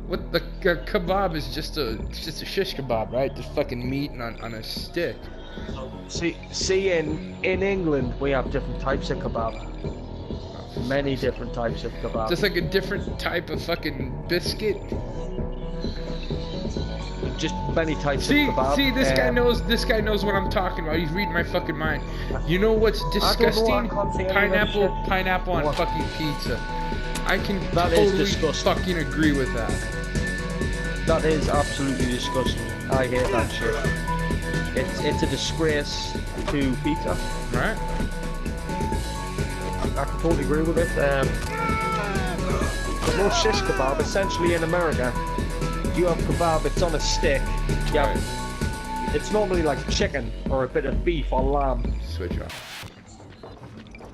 What the kebab is just a shish kebab, right? Just fucking meat on a stick. See, in England we have different types of kebab. Many different types of kebab. Just like a different type of fucking biscuit. Just many types of kebab. See, this guy knows what I'm talking about. He's reading my fucking mind. You know what's disgusting? Pineapple on fucking pizza. I can totally fucking agree with that. That is absolutely disgusting. I hate that shit. It's a disgrace to pizza. Right? I can totally agree with it. But no shish kebab. Essentially in America, you have kebab. It's on a stick. Yeah. Right. It's normally like chicken or a bit of beef or lamb. Switch off.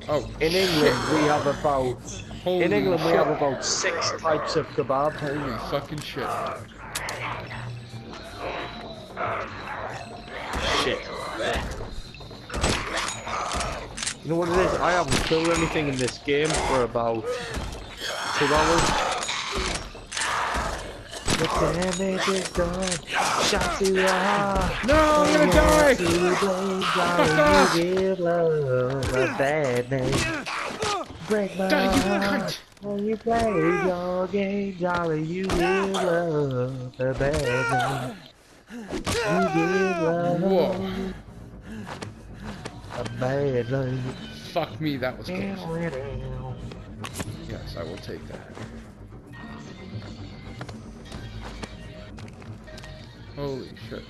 Oh. In England, we have about. In England, we have about 6 types of kebab. Holy fucking shit. Shit. You know what it is? I haven't killed anything in this game for about 2 hours. The damage is done. Shot to the heart. No, I'm gonna die! Fuck off! Break my heart. When you play your game, Jolly, you will love the bad name. You give love a bad name. Fuck me, that was close. Yes, I will take that. Holy shit.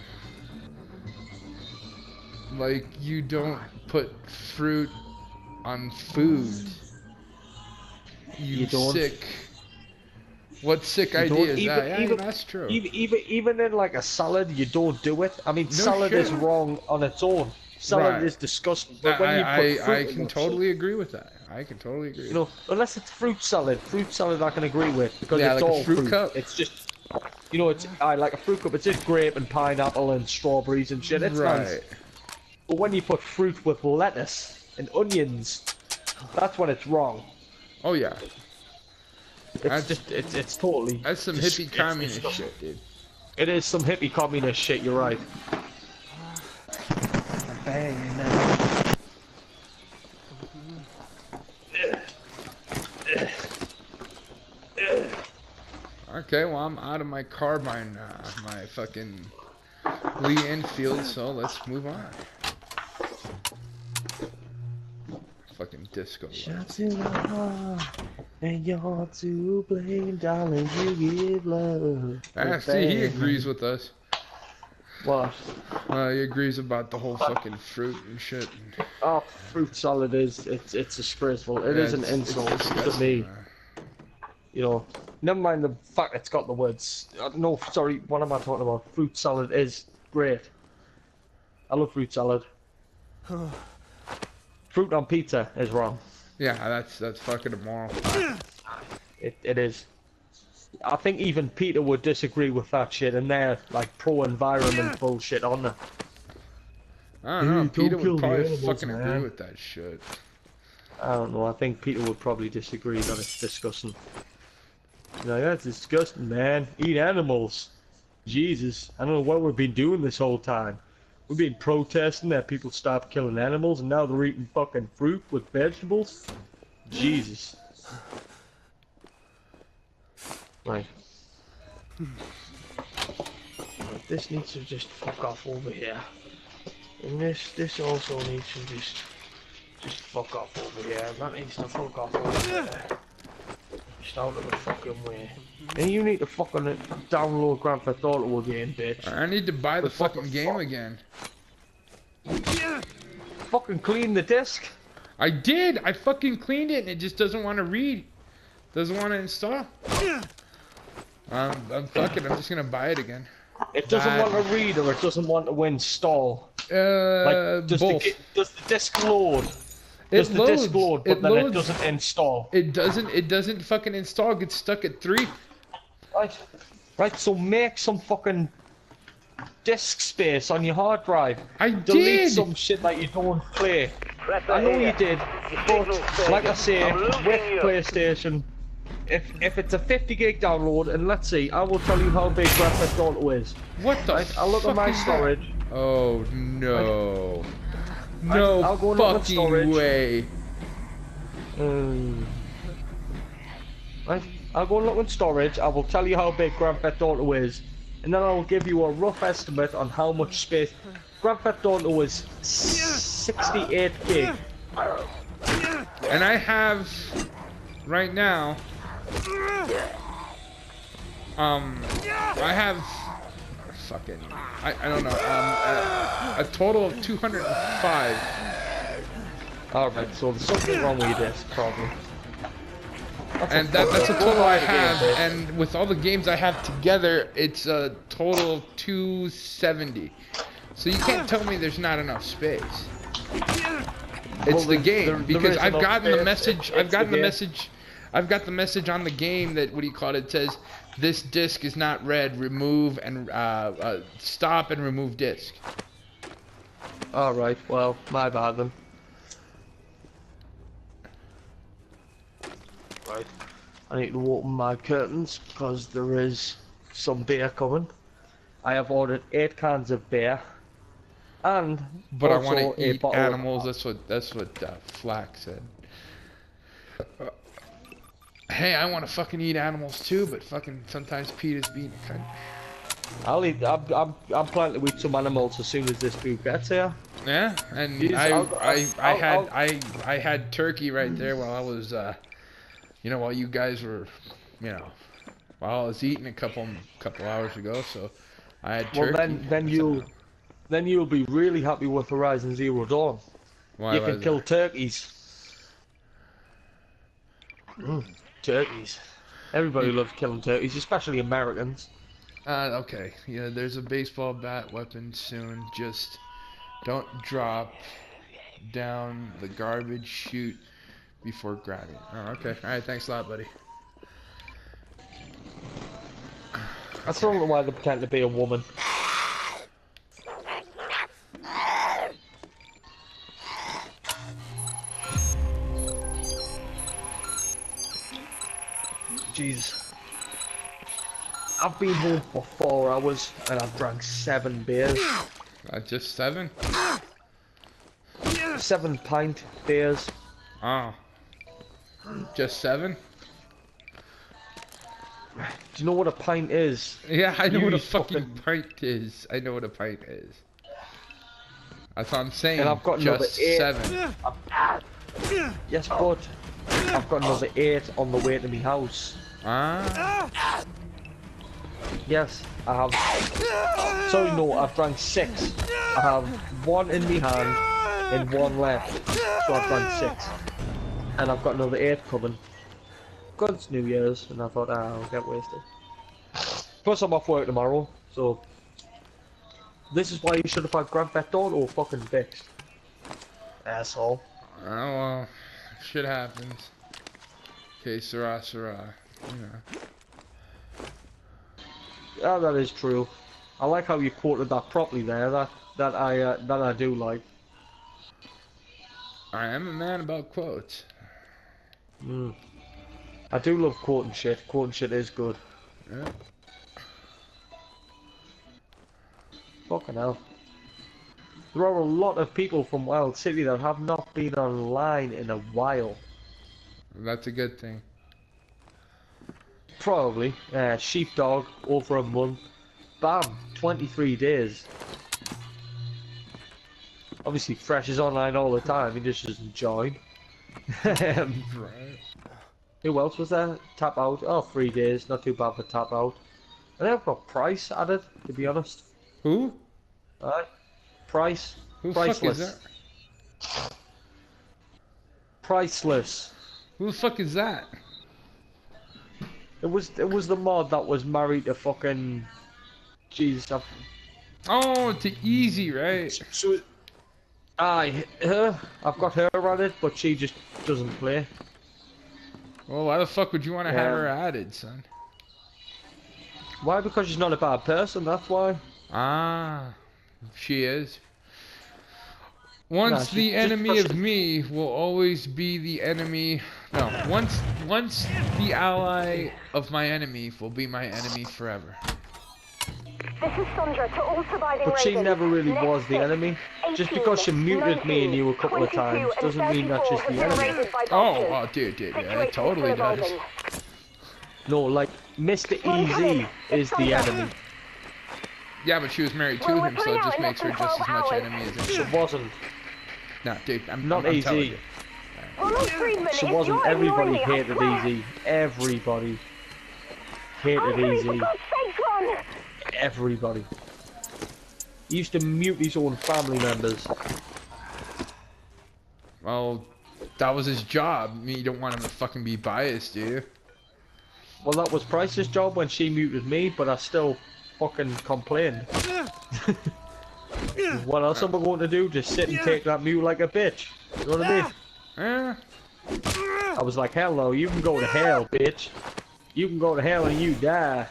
Like, you don't put fruit on food. You don't. Sick. What sick idea is that? Yeah, that's true. Even in like a salad, you don't do it. I mean, salad is wrong on its own. Salad is disgusting. But when you put fruit I can totally agree with that. I can totally agree. You know, unless it's fruit salad I can agree with because it's like all a fruit cup. It's just, you know, it's like a fruit cup. It's just grape and pineapple and strawberries and shit. It's nice. But when you put fruit with lettuce and onions, that's when it's wrong. Oh yeah. It's totally. That's some hippie communist shit, dude. It is some hippie communist shit. You're right. Okay, well I'm out of my carbine, my fucking Lee Enfield, so let's move on. Fucking disco. Shots in the heart, and you're to blame, darling. You give love. See, he agrees with us. What? He agrees about the whole fucking fruit and shit. Oh, fruit salad it's disgraceful. It is an insult to me. You know, never mind the fact it's got the words. No, sorry, what am I talking about? Fruit salad is great. I love fruit salad. Fruit on pizza is wrong. Yeah, that's fucking immoral. It is. I think even Peter would disagree with that shit, and they're like pro-environment bullshit on it. I don't know. Peter would probably fucking agree with that shit. I don't know. I think Peter would probably disagree that it's disgusting. You know, that's disgusting, man. Eat animals. Jesus, I don't know what we've been doing this whole time. We've been protesting that people stop killing animals, and now they're eating fucking fruit with vegetables. Jesus. Right. This needs to just fuck off over here. And this also needs to just fuck off over here. That needs to fuck off over there. Just out of the fucking way. And you need to fucking download Grand Theft Auto again, bitch. I need to buy the fucking game again. Fucking clean the disc. I did. I fucking cleaned it, and it just doesn't want to read. Doesn't want to install. I'm fucking. I'm just gonna buy it again. It doesn't want to read, or it doesn't want to install. Like, does both. Does the disc load? Does the disc load, but then loads. it doesn't install. It doesn't fucking install. It gets stuck at 3. Right. So make some fucking disk space on your hard drive. I Delete did. some shit that you don't play. I know you did, but like I say, with PlayStation, if it's a 50 gig download, and let's see, I will tell you how big Grand Theft Auto is. What the I'll look at my storage. That? Oh no. Right, No I'll go look at fucking storage. way. Right, I'll go and look in storage. I will tell you how big Grand Theft Auto is, and then I'll give you a rough estimate on how much space. Grand Theft Auto is 68 gig. And I have right now. I have fucking. I don't know. A total of 205. Alright, so there's something wrong with this, probably. And that's a total I have, and with all the games I have together, it's a total of 270. So you can't tell me there's not enough space. It's the game, because I've gotten the message. I've gotten the message. I've got the message on the game that, what do you call it? It says this disc is not read. Remove and stop and remove disc. All right. Well, my bad then. Right. I need to open my curtains because there is some beer coming. I have ordered 8 cans of beer, and but I want to eat animals. That's what Flack said. Hey, I want to fucking eat animals too, but fucking sometimes Pete is being a cunt. I'll eat. I'm planning to eat some animals as soon as this food gets here. Yeah, and jeez, I had turkey right there while I was while you guys were, while I was eating a couple hours ago, so I had turkey. Well, then you'll be really happy with Horizon Zero Dawn. Why? You can kill turkeys. Turkeys. Everybody loves killing turkeys, especially Americans. Okay. Yeah, there's a baseball bat weapon soon. Just don't drop down the garbage chute before grabbing. Oh, okay. All right. Thanks a lot, buddy. I still don't know why they pretend to be a woman. Jeez. I've been home for 4 hours and I've drank 7 beers. Just 7? 7 pint beers. Oh. Just 7? Do you know what a pint is? Yeah, I know what a fucking pint is. I know what a pint is. That's what I'm saying. And I've got just another 7. Yes, but I've got another 8 on the way to my house. Ah. Yes, I have. Sorry, no, I've drank 6. I have 1 in my hand and 1 left. So I've drank 6. And I've got another 8 coming. God, it's New Year's, and I thought, I'll get wasted. Plus, I'm off work tomorrow, so. This is why you should have had Grand Theft Auto fucking fixed. Asshole. Oh, well. Shit happens. Okay, Sarah. Yeah, that is true. I like how you quoted that properly there. That I do like. I am a man about quotes. I do love quoting shit. Quoting shit is good. Yeah. Fucking hell. There are a lot of people from Wild City that have not been online in a while. That's a good thing. Probably. Sheepdog, over a month. Bam, 23 days. Obviously, Fresh is online all the time, he just doesn't join. Right. Who else was there? Tap Out. Oh, 3 days, not too bad for Tap Out. And I've got Price added, to be honest. Who? Alright. Price. Who the fuck is that? Priceless. Who the fuck is that? It was the mod that was married to fucking. Jesus. Oh, to Easy, right? So, her. I've got her added, but she just doesn't play. Well, why the fuck would you want to have her added, son? Why? Because she's not a bad person. That's why. Ah, she is. Once the enemy of me will always be the enemy No, once the ally of my enemy will be my enemy forever. This is Sandra to all surviving But she Raiders. never really Next was the 6, enemy. 18, Just because she muted me and 19, you a couple of 22, times and doesn't mean that 34 she's have the been enemy. raided by Oh, vultures. oh, dude, yeah, it Situation totally still does. evolving. No, like, Mr. Easy is the enemy. Yeah, but she was married to him, so it just makes her just as much enemy as him. She wasn't. No, dude, I'm Not telling Easy. you. Ronald Friedman, She if wasn't. you're ignoring Everybody me, I hated swear. Easy. Everybody hated Anthony, Easy. for God's sake, Ron! Everybody. He used to mute his own family members. Well, that was his job. I mean, you don't want him to fucking be biased, do you? Well, that was Price's job when she muted me, but I still fucking complained. What else am I going to do? Just sit and take that mute like a bitch. You know what I mean? Eh, I was like, hell no, you can go to hell, bitch. You can go to hell and you die.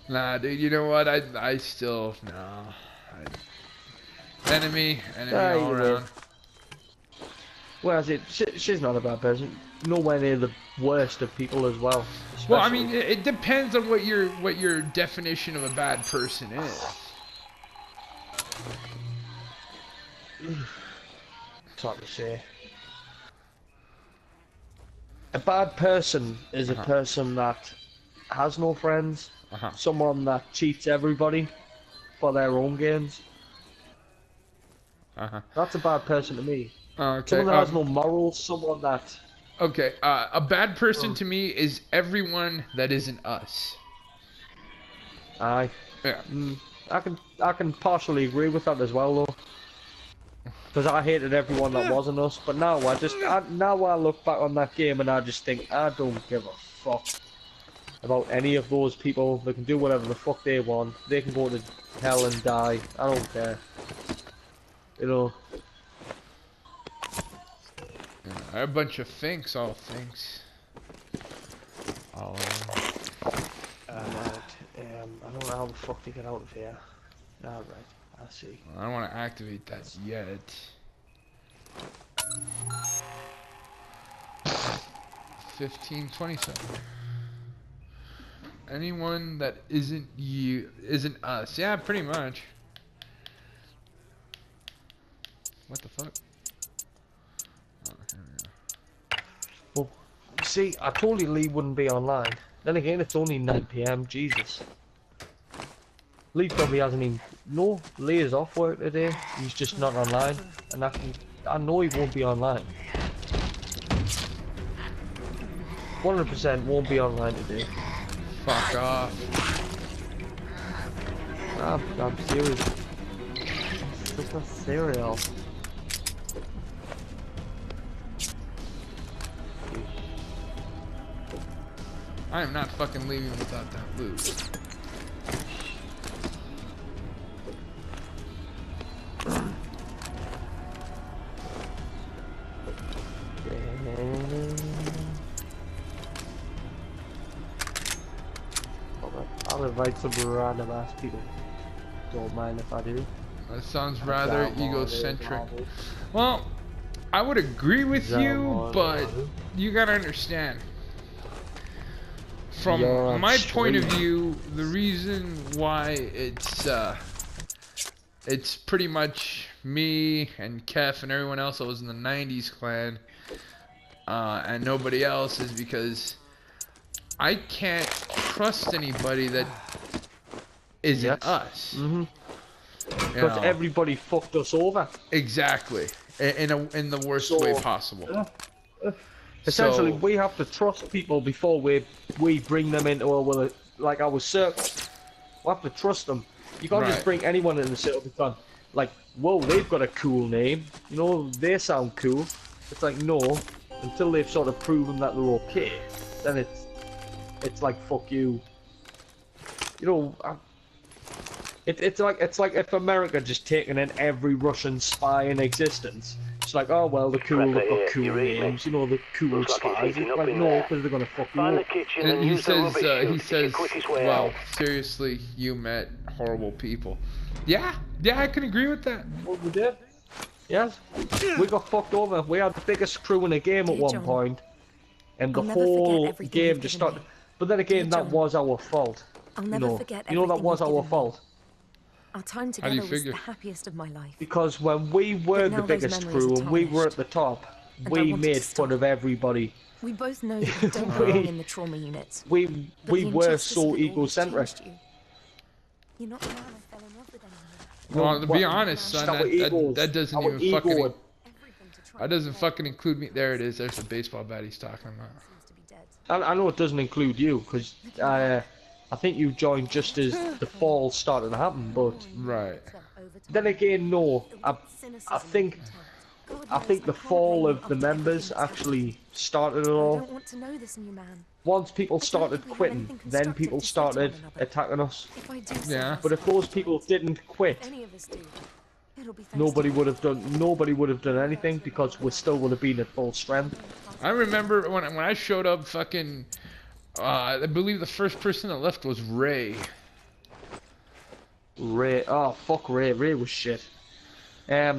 nah, dude, you know what? I still, no. Enemy all around. Whereas she's not a bad person. Nowhere near the worst of people as well. Well, I especially. mean, it depends on what your definition of a bad person is. It's hard to say. A bad person is a person that has no friends, someone that cheats everybody for their own gains. That's a bad person to me. Okay. Someone that has no morals, someone that... Okay, a bad person to me is everyone that isn't us. Aye. Yeah. I can partially agree with that as well, though. Because I hated everyone that wasn't us, but now now I look back on that game and I just think I don't give a fuck about any of those people. They can do whatever the fuck they want. They can go to hell and die. I don't care. You know. Yeah, a bunch of thinks, all thinks. Oh. I don't know how the fuck to get out of here. Alright, I see. I don't want to activate that yet. 15:27. Anyone that isn't you isn't us. Yeah, pretty much. What the fuck? Oh, here we go. Well, see, I told you Lee wouldn't be online. Then again, it's only 9 PM. Jesus. Lee probably hasn't even... No, Lee is off work today. He's just not online. And I know he won't be online. 100% won't be online today. Fuck off. I'm serious. It's a cereal. I am not fucking leaving without that loot. I'll invite some random ass people. Don't mind if I do. That sounds rather egocentric. Well, I would agree with you, but you gotta understand. From my point of view, the reason why it's pretty much me and Kef and everyone else that was in the 90s clan, and nobody else is because I can't trust anybody that isn't us. Because everybody fucked us over. Exactly. In the worst way possible. Essentially, we have to trust people before we bring them into our circle. We have to trust them. You can't just bring anyone in the circle because, like, whoa, they've got a cool name. You know, they sound cool. It's like, no, until they've sort of proven that they're okay, then it's like, fuck you. You know, it's like if America just taken in every Russian spy in existence. It's like, oh well, the cool, they've got cool names, you know, the cool spies. It's like, no, because they're gonna fuck you up. And he says, well, seriously, you met horrible people. Yeah, I can agree with that. Well, we did. Yes, we got fucked over. We had the biggest crew in the game at one point, and the I'll never forget whole everything game you've just given started. me. But then again, Dear that John, was our fault. I'll You never know, forget you know that everything was you've our given me. fault. Our time How do you together was figure? the happiest of my life. Because when we were But the now those biggest memories crew are and we were at tarnished, the top, and I we wanted to made fun stop. of everybody. We both know that you don't belong in the trauma units. We But the were injustice so of it all has egocentric. changed you. You're not the man I fell in love with anymore. Well, to be What- honest, son, our egos, that doesn't our even ego, fucking. Everything to try That and doesn't prevent fucking include me. There it is. There's the baseball bat he's talking about. seems to be dead. I know it doesn't include you, because I think you joined just as the fall started to happen, but Right. then again, no. I think the fall of the members actually started it I all. don't want to know this new man. Once people I don't started think we have quitting, anything then constructive people to say to one started another. attacking us. If I do say Yeah. this, But if those people didn't quit, any of us do, it'll be thanks nobody to would have done anything, because we still would have been at full strength. I remember when I showed up, fucking. I believe the first person that left was Ray. Ray, oh fuck Ray, Ray was shit. But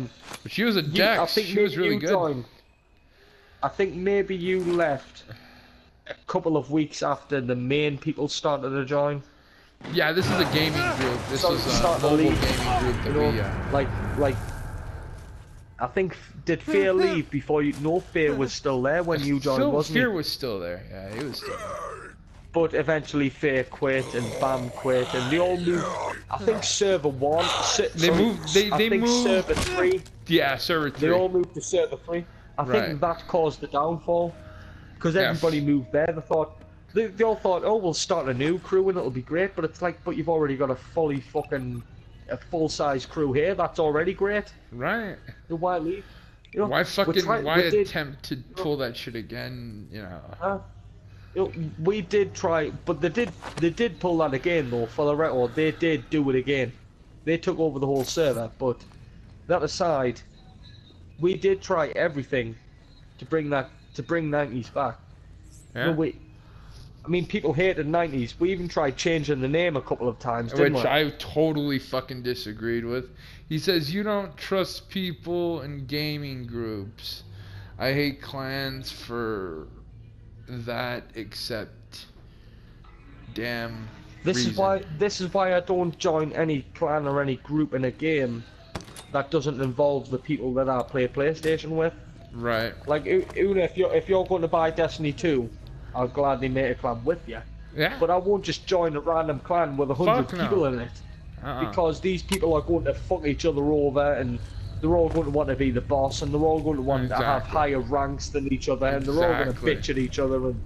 she was a deck. I think She was maybe really you good. joined. I think maybe you left a couple of weeks after the main people started to join. Yeah, this is a gaming group. This So is a start to mobile leave, gaming group You that know, we. like, I think did Fear leave before you? No, Fear was still there when you joined, wasn't Fear he? was still there. Yeah, he was still there. But eventually Fear quit and Bam quit, and they all moved. I think server 1. They moved. They I think moved. server 3. Yeah, server 3. They all moved to server 3. I Right. think that caused the downfall, because Yeah. everybody moved there. They all thought, oh, we'll start a new crew and it'll be great. But it's like, but you've already got a full-size crew here. That's already great. Right. Then why leave? You know, Why fucking? Why we did- attempt to pull that shit again? You know. you know, we did try, but they did pull that again though. For the record, they did do it again. They took over the whole server. But that aside, we did try everything to bring 90s back. Yeah. No, I mean, people hated 90s. We even tried changing the name a couple of times, didn't Which we? I totally fucking disagreed with. He says, you don't trust people in gaming groups. I hate clans for that, except damn This is why I don't join any clan or any group in a game that doesn't involve the people that I play PlayStation with. Right. Like, even if you're going to buy Destiny 2, I'll gladly make a clan with you. Yeah. But I won't just join a random clan with 100 Fuck no. people in it. Because these people are going to fuck each other over, and they're all going to want to be the boss, and they're all going to want to have Exactly. higher ranks than each other, and they're all going to Exactly. bitch at each other. And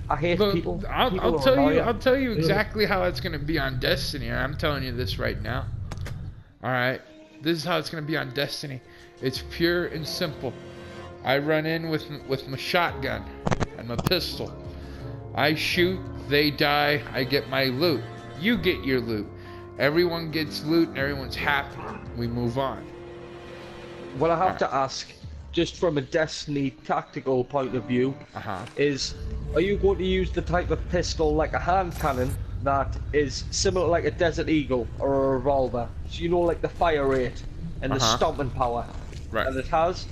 I hate Look, people. I'll People tell are you. annoying. I'll tell you exactly how it's gonna be on Destiny. I'm telling you this right now. All right. This is how it's gonna be on Destiny. It's pure and simple. I run in with my shotgun and my pistol. I shoot. They die. I get my loot. You get your loot. Everyone gets loot and everyone's happy. We move on. What I have to ask, just from a Destiny tactical point of view, is, are you going to use the type of pistol like a hand cannon that is similar like a Desert Eagle or a revolver? So you know, like the fire rate and the stomping power Right. that it has.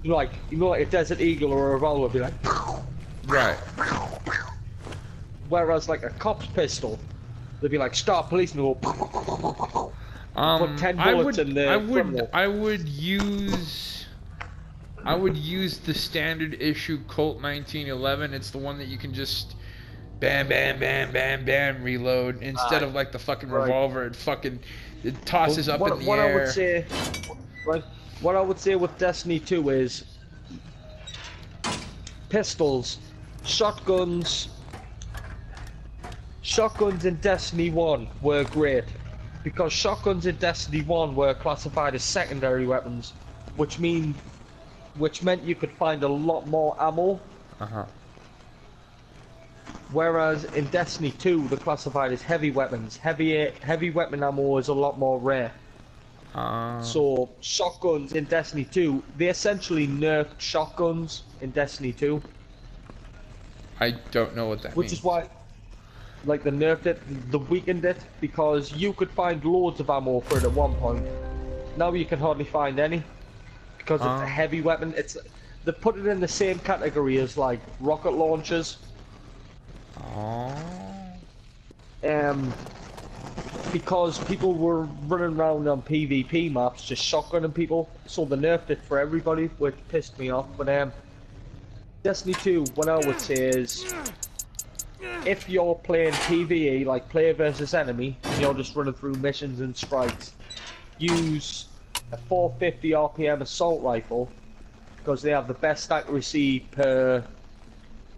You know, like a Desert Eagle or a revolver would be like. Right. Whereas like a cop's pistol, they'd be like, stop police, and go. Put 10 bullets in the criminal. I would use the standard issue Colt 1911. It's the one that you can just bam, bam, bam, bam, bam, reload instead of like the fucking revolver. It tosses up in the air. What I would say with Destiny 2 is pistols, shotguns in Destiny 1 were great, because shotguns in Destiny 1 were classified as secondary weapons, which meant you could find a lot more ammo. Whereas in Destiny 2, they're classified as heavy weapons. Heavy weapon ammo is a lot more rare. So shotguns in Destiny 2, they essentially nerfed shotguns in Destiny 2. I don't know what that means. Which is why, like, they nerfed it, they weakened it, because you could find loads of ammo for it at one point. Now you can hardly find any. because it's a heavy weapon. They put it in the same category as like rocket launchers. Because people were running around on PvP maps just shotgunning people, so they nerfed it for everybody, which pissed me off. But Destiny 2, what I would say is, if you're playing PvE, like player versus enemy, and you're just running through missions and strikes, use a 450 RPM assault rifle, because they have the best accuracy per,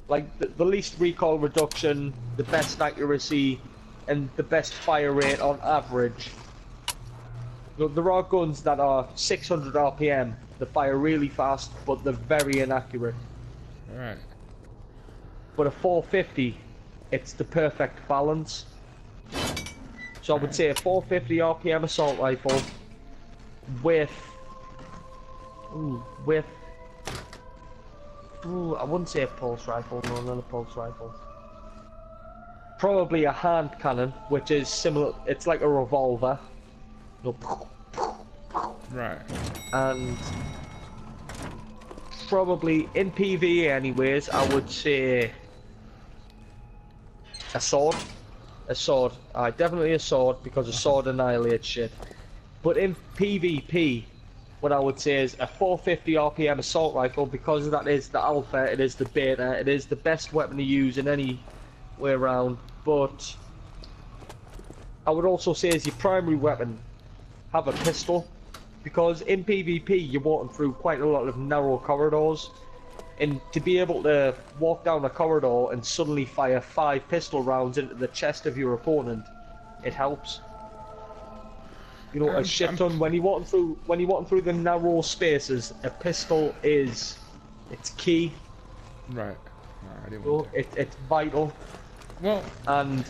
like the least recoil reduction, the best accuracy, and the best fire rate on average. There are guns that are 600 RPM, they fire really fast, but they're very inaccurate. Right. But a 450, it's the perfect balance. So I would say a 450 RPM assault rifle with I wouldn't say a pulse rifle, no, not a pulse rifle. Probably a hand cannon, which is similar, it's like a revolver. Right. And probably in PvE anyways, I would say a sword. A sword. Definitely a sword, because a sword annihilates shit. But in PvP, what I would say is a 450 RPM assault rifle, because that is the alpha, it is the beta, it is the best weapon to use in any way around. But I would also say as your primary weapon, have a pistol, because in PvP you're walking through quite a lot of narrow corridors, and to be able to walk down a corridor and suddenly fire 5 pistol rounds into the chest of your opponent, it helps. You know, a shit ton. When you're walking through the narrow spaces, a pistol it's key. Right. So it's vital. Well, and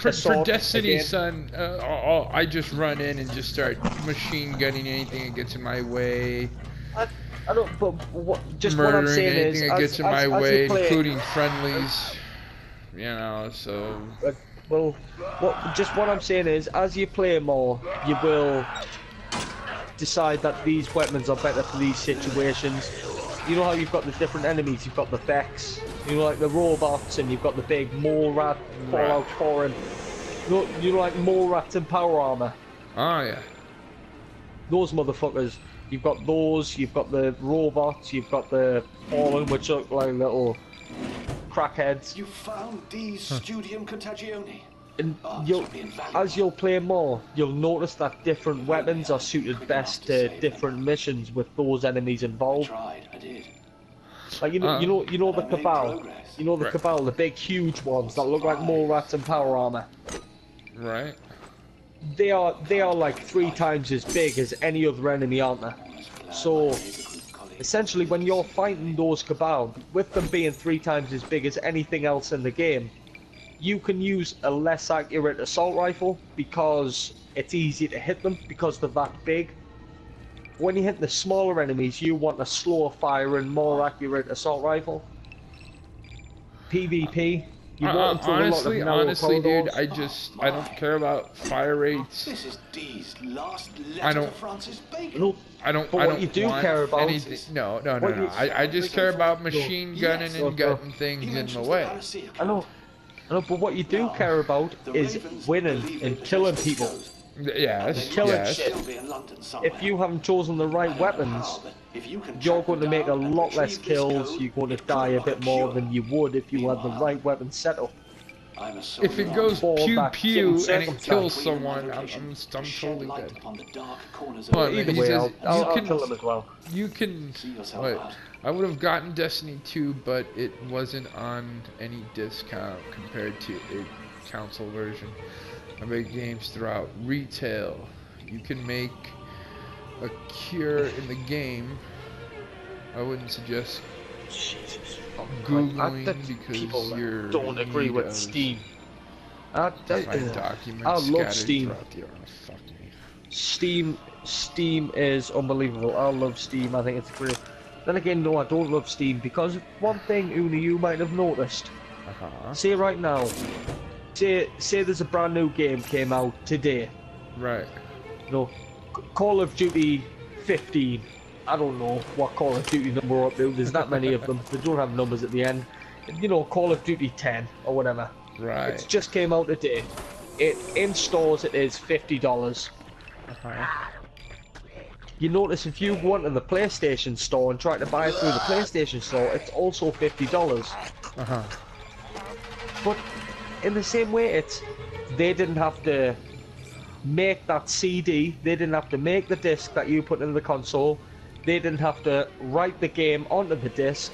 for Destiny, again, son, I just run in and just start machine gunning anything that gets in my way. I don't. But what I'm saying anything is, that gets in my way, including friendlies. You know, so. Well, what I'm saying is, as you play more, you will decide that these weapons are better for these situations. You know how you've got the different enemies, you've got the Vex, you know, like the robots, and you've got the big mole rat, Fallout 4, and you know, like mole rats and power armor. Oh yeah. Those motherfuckers. You've got those, you've got the robots, you've got the Fallen, which look like little crackheads. You found these Studium Contagioni. And as you'll play more, you'll notice that different weapons are suited best to different missions with those enemies involved. I did. Like you know the Cabal. You know the Cabal, the big huge ones that look like mole rats and power armor. Right. They are like 3 times as big as any other enemy, aren't they? So essentially, when you're fighting those Cabal, with them being 3 times as big as anything else in the game, you can use a less accurate assault rifle because it's easy to hit them because they're that big. When you hit the smaller enemies, you want a slower firing, more accurate assault rifle. PvP, you want to honestly, dude, I don't care about fire rates. This is D's last I letter don't. to Francis Bacon. No, I don't. but I what don't you do want care about anything. No. I just care about machine gunning and gutting things in the way. I know, but what you do care about is winning and killing people. Yes, Killing shit. If you haven't chosen the right weapons, you're going to make a lot less kills, you're going to die a bit more than you would if you had the right weapon set up. If it goes pew and it kills someone, I'm totally dead. Well, either way, I'll kill them as well. You can. Wait, I would have gotten Destiny 2, but it wasn't on any discount compared to a console version. I make games throughout retail. You can make a cure in the game. I wouldn't suggest Googling because you're don't agree with Steam. I love Steam. Steam is unbelievable. I love Steam. I think it's great. Then again, no, I don't love Steam because one thing, Uni, you might have noticed. Say right now. Say there's a brand new game came out today. Right. You know, Call of Duty 15. I don't know what Call of Duty number we're up to. There's that many of them. They don't have numbers at the end. You know, Call of Duty 10 or whatever. Right. It's just came out today. In stores it is $50. You notice if you go onto the PlayStation store and try to buy it through the PlayStation store, it's also $50. But in the same way, they didn't have to make that CD, they didn't have to make the disc that you put in the console, they didn't have to write the game onto the disc,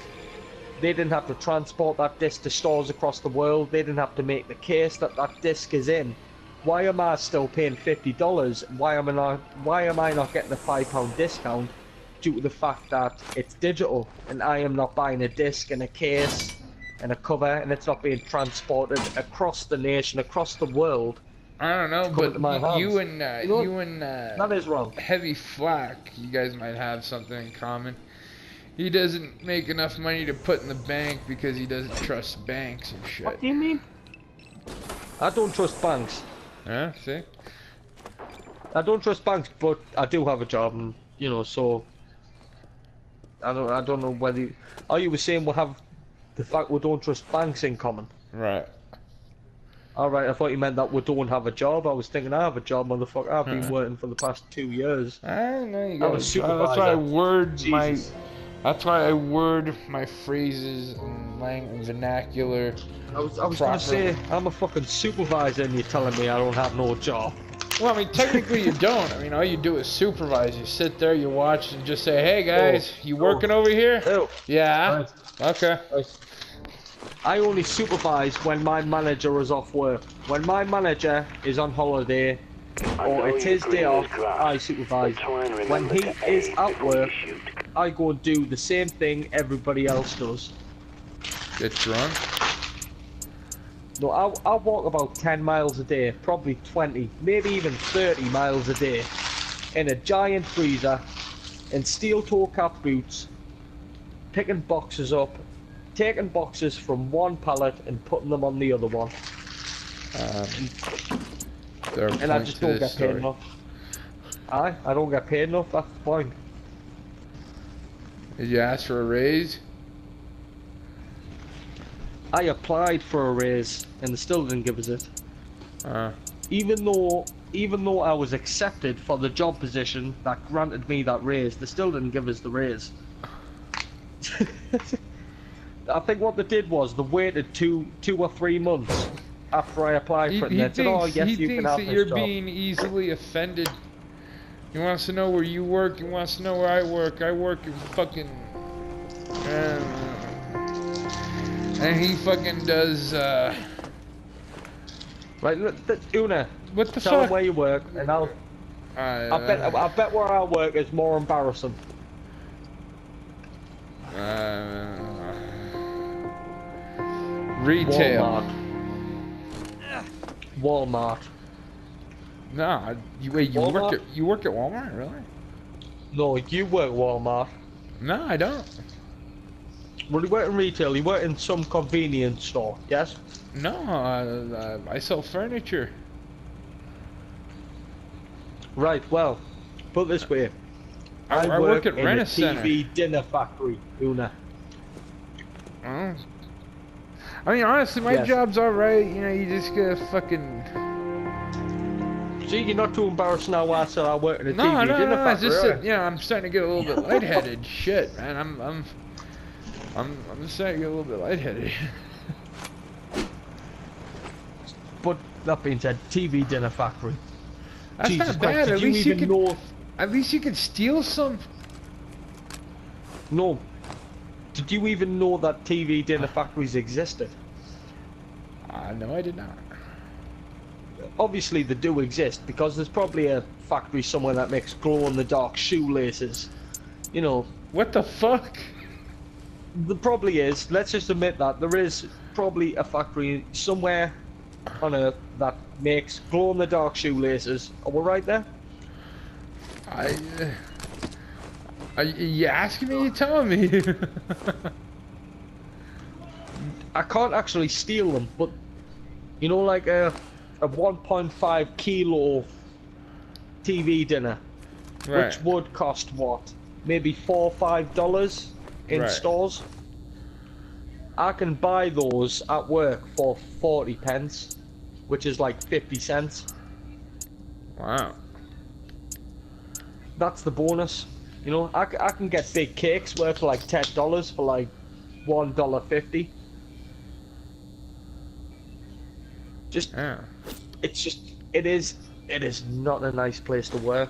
they didn't have to transport that disc to stores across the world, they didn't have to make the case that that disc is in. Why am I still paying $50? Why am I not getting a £5 discount due to the fact that it's digital and I am not buying a disc and a case and a cover and it's not being transported across the nation, across the world? I don't know, but you and that is wrong. Heavy Flack, you guys might have something in common. He doesn't make enough money to put in the bank because he doesn't trust banks and shit. What do you mean? I don't trust banks. Yeah, see? I don't trust banks, but I do have a job, and you know, so I don't know whether you were saying we'll have the fact we don't trust banks in common. Right. Alright, I thought you meant that we don't have a job. I was thinking I have a job, motherfucker. I've been working for the past 2 years. I know you I'm a got supervisor. That's why I word my phrases and vernacular. I was gonna say, I'm a fucking supervisor and you're telling me I don't have no job. Well, I mean, technically you don't. I mean, all you do is supervise. You sit there, you watch, and just say, hey guys, you working over here? Yeah? Okay. I only supervise when my manager is off work. When my manager is on holiday, or it's his day off, I supervise. When he is at work, I go and do the same thing everybody else does. Get drunk? No, I walk about 10 miles a day, probably 20, maybe even 30 miles a day, in a giant freezer, in steel-toe cap boots, picking boxes up, taking boxes from one pallet and putting them on the other one. And I just don't get paid enough. I don't get paid enough, that's the point. Did you ask for a raise? I applied for a raise and they still didn't give us it. Even though I was accepted for the job position that granted me that raise, they still didn't give us the raise. I think what they did was they waited two or 3 months after I applied for it, and they said, "Oh yes, you can have this job." He thinks that you're being easily offended. He wants to know where you work. He wants to know where I work. I work in fucking. And he fucking does. Right, look, Una. What the tell fuck? Him where you work, and I bet where I work is more embarrassing. Retail. Walmart. No, you work at Walmart, really? No, you work Walmart. No, I don't. Well, you work in retail. You work in some convenience store, yes? No, I sell furniture. Right. Well, put it this way. I work at in a Rent-A-Center. TV dinner factory, Una. Oh. I mean, honestly, my job's alright. You know, you just gotta fucking. See, you're not too embarrassed now. Why I said I work in a TV dinner factory. It's just that, yeah, I'm starting to get a little bit lightheaded. Shit, man, I'm starting to get a little bit lightheaded. But that being said, TV dinner factory. That's Jesus not bad. Christ, At least you can. know... At least you can steal some. No. Did you even know that TV dinner factories existed? No, I did not. Obviously they do exist, because there's probably a factory somewhere that makes glow-in-the-dark shoelaces. You know. What the fuck? There probably is. Let's just admit that. There is probably a factory somewhere on Earth that makes glow-in-the-dark shoelaces. Are we right there? Are you asking me? You telling me? I can't actually steal them, but you know, like a 1.5 kilo TV dinner, right. which would cost what? maybe $4 or $5 in Right. stores. I can buy those at work for 40 pence, which is like 50 cents. Wow. That's the bonus. You know, I can get big cakes worth like $10 for like $1.50. Just, Yeah. it's just, it is not a nice place to work.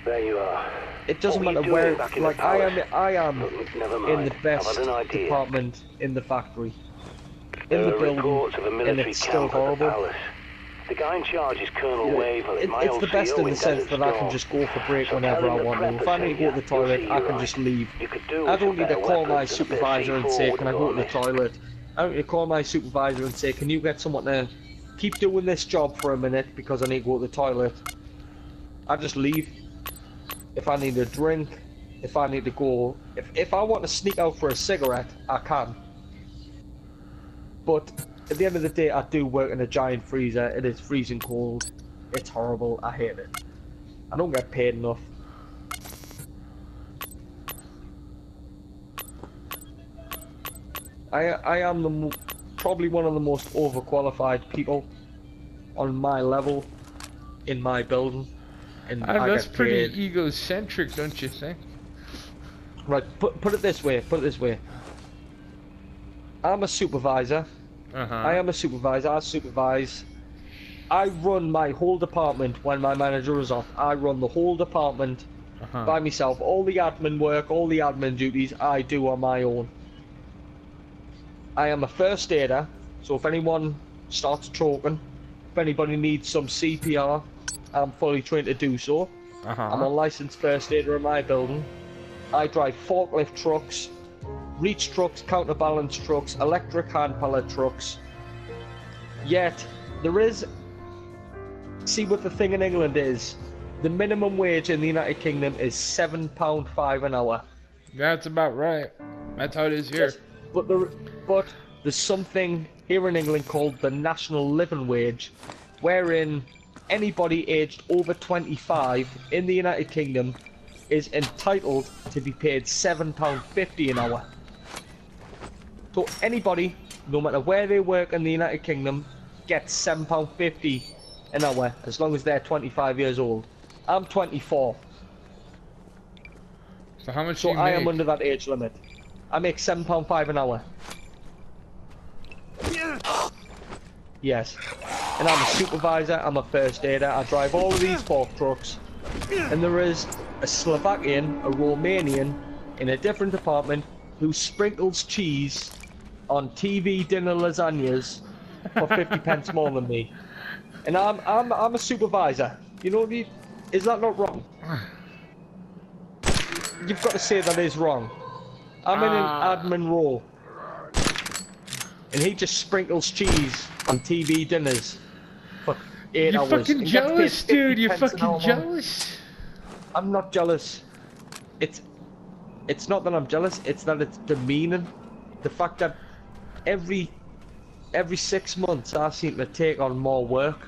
There you are. It doesn't What were matter you doing where, back in like the I palace? am Never in mind. the best I've had an idea. department in the factory. There In the are building, reports of a and military it's still camp at the horrible. palace. The guy in charge is Colonel Wavell. My It's old the best CO in the sense Desert that I can Storm. just go for break So whenever tell I him want that to. If I Prepper need to go to the sent you. He'll toilet, see I you can right. just leave. You could do I with don't some need to better call my weapons and a bit of supervisor and say, C4 can I to go on to the this. toilet? I don't need to call my supervisor and say, can you get someone to keep doing this job for a minute because I need to go to the toilet. I just leave. If I need a drink, if I need to go, if I want to sneak out for a cigarette, I can. But at the end of the day, I do work in a giant freezer. It is freezing cold. It's horrible. I hate it. I don't get paid enough. I am probably one of the most overqualified people on my level in my building. And I That's get pretty paid. egocentric, don't you think? Right, put it this way, I'm a supervisor. I am a supervisor, I supervise. I run my whole department when my manager is off. I run the whole department by myself. All the admin work, all the admin duties, I do on my own. I am a first aider, so if anyone starts choking, if anybody needs some CPR, I'm fully trained to do so. I'm a licensed first aider in my building. I drive forklift trucks, reach trucks, counterbalance trucks, electric hand pallet trucks. Yet, there is... See what the thing in England is? The minimum wage in the United Kingdom is £7.5 an hour. That's about right. That's how it is here. Yes, but there's something here in England called the national living wage, wherein anybody aged over 25 in the United Kingdom is entitled to be paid £7.50 an hour. So anybody, no matter where they work in the United Kingdom, gets £7.50 an hour as long as they're 25 years old. I'm 24. So how much So do you I make? am under that age limit. I make £7.5 an hour. Yes. And I'm a supervisor, I'm a first aider, I drive all of these fork trucks. And there is a Slovakian, a Romanian, in a different department who sprinkles cheese on TV dinner lasagnas for 50 pence more than me. And I'm a supervisor. You know, is that not wrong? You've got to say that is wrong. I'm in an admin role. And he just sprinkles cheese on TV dinners for 8 hours. You're fucking jealous, dude. You're fucking jealous. jealous. I'm not jealous. It's not that I'm jealous, it's that it's demeaning. The fact that every 6 months I seem to take on more work.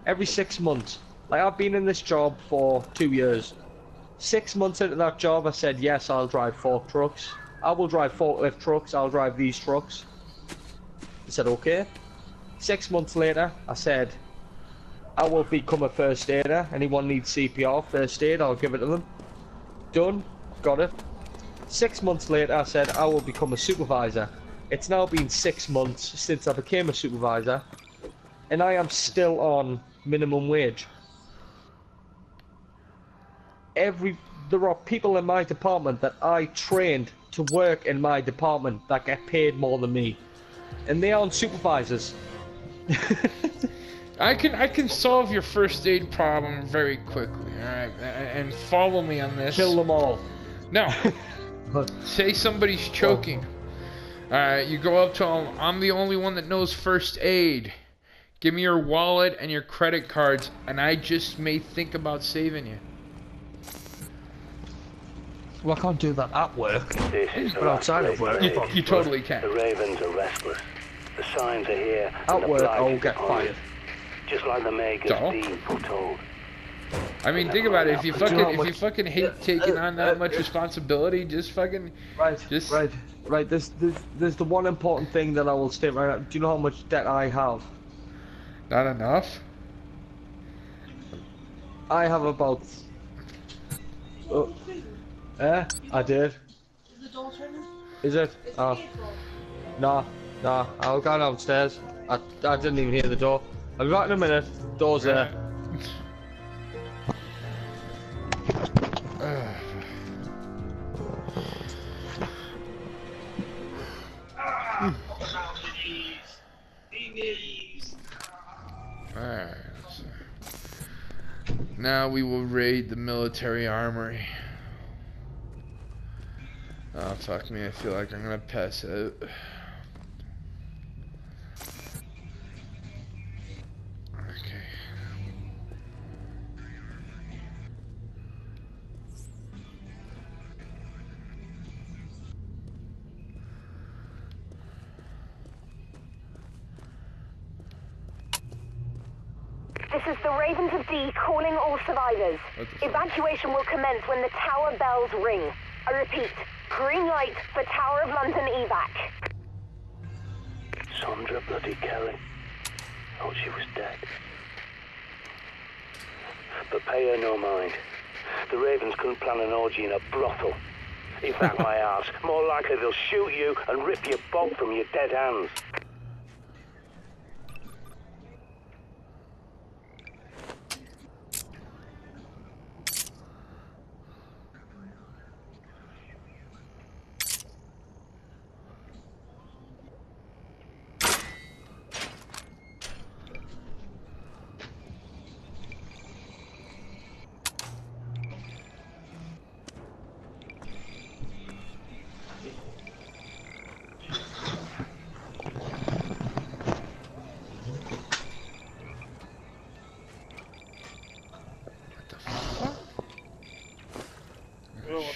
Every 6 months. Like, I've been in this job for 2 years. 6 months into that job, I said, yes, I'll drive fork trucks. I will drive forklift trucks, I'll drive these trucks. I said, okay. 6 months later, I said, I will become a first aider. Anyone needs CPR, first aid, I'll give it to them. Done. Got it. 6 months later, I said, I will become a supervisor. It's now been 6 months since I became a supervisor, and I am still on minimum wage. There are people in my department that I trained to work in my department that get paid more than me, and they aren't supervisors. I can solve your first aid problem very quickly, alright? And follow me on this. Kill them all. No. Say somebody's choking. Alright, you go up to them. I'm the only one that knows first aid. Give me your wallet and your credit cards, and I just may think about saving you. Well, I can't do that at work. This is the But outside of work, You totally can. The ravens are restless. The signs are here. And at the work blight I will is get upon us. fired. Just like the Maker's So? deed foretold. I mean, think about it. If you fucking hate taking on that much responsibility, just fucking Right. just Right. There's the one important thing that I will state right now. Do you know how much debt I have? not enough. I have about. I did. Is the door turning? Is it? Oh. Nah. I'll go downstairs. I didn't even hear the door. I'll be back in a minute. Door's there. Alright. Now we will raid the military armory. Oh, fuck me. I feel like I'm gonna pass out. Okay. This is the Ravens of D calling all survivors. Evacuation will commence when the tower bells ring. I repeat, green light for Tower of London evac. Sandra bloody Kelly. Thought she was dead. But pay her no mind. The Ravens couldn't plan an orgy in a brothel. In fact, my ass, more likely they'll shoot you and rip your bolt from your dead hands.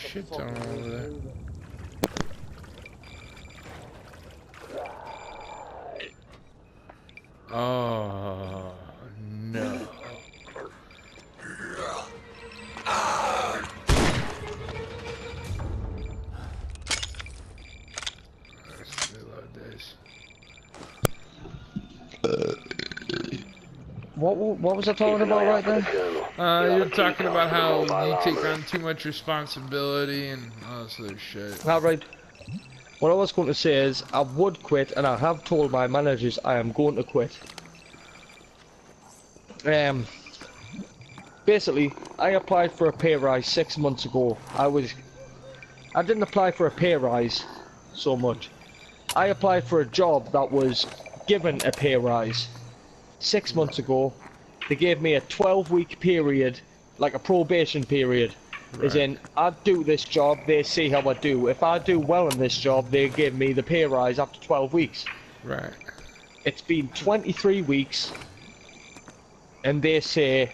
Shit down over there. Oh no. Let's reload this. What was I talking about right there? You're talking about how you take on too much responsibility and all this other shit. Alright. What I was going to say is, I would quit, and I have told my managers I am going to quit. Basically, I applied for a pay rise 6 months ago. I didn't apply for a pay rise so much. I applied for a job that was given a pay rise 6 months ago. They gave me a 12-week period, like a probation period. Right. As in, I do this job, they see how I do. If I do well in this job, they give me the pay rise after 12 weeks. Right. It's been 23 weeks, and they say,